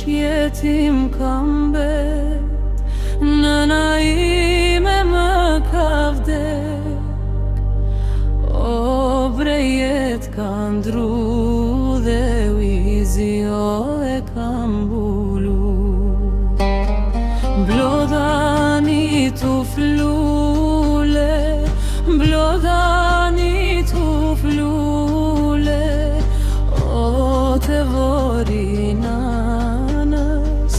jetim kam bet, nëna ime më ka vdek. O bre jet ka ndru dhe uizi o e kam bulu. Blodhani tu flule, blodhani tu flule, o te vori nanës,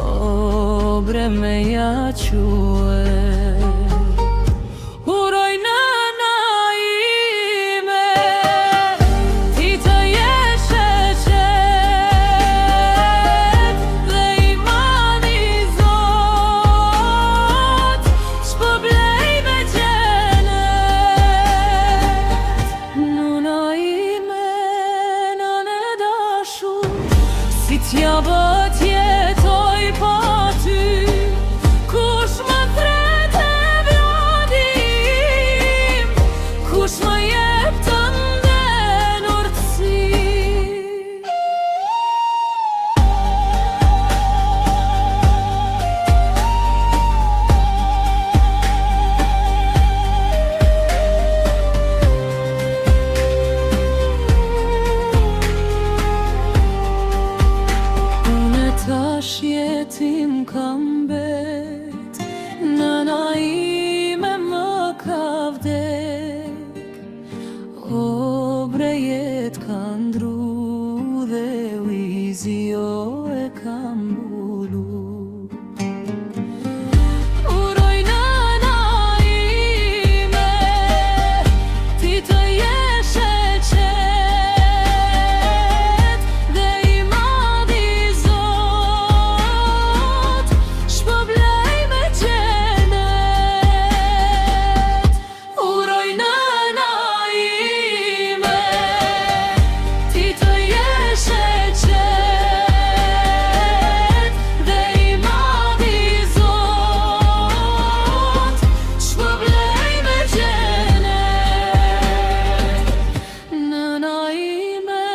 o bre me ja quet. Uroj nëna ime, ti të jesh e qetë, dhe imani Zot s'po blej me xhenet. Nëna ime, nëne dashur, si t'ja bët jetoj pa ty. Kush më thret e vladim, kush më jep të nden urtësi. Unë tash jetim kam bet, nëna ime më ka vdek. O bre jet ka ndru dhe uizi o e kam bulu. Uroj nëna ime, ti të jesh e qetë, dhe i madhi Zot s'po blej me xhenet. Uroj nëna ime, ti të jesh e qetë, dhe i madhi Zot s'po blej me xhenet. Nëna ime,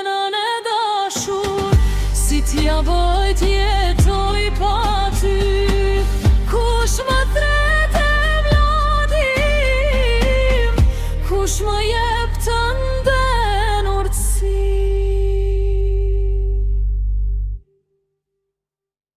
nëne dashur, si t'ja bët jetoj pa ty. Kush më thret e vladim, kush më jep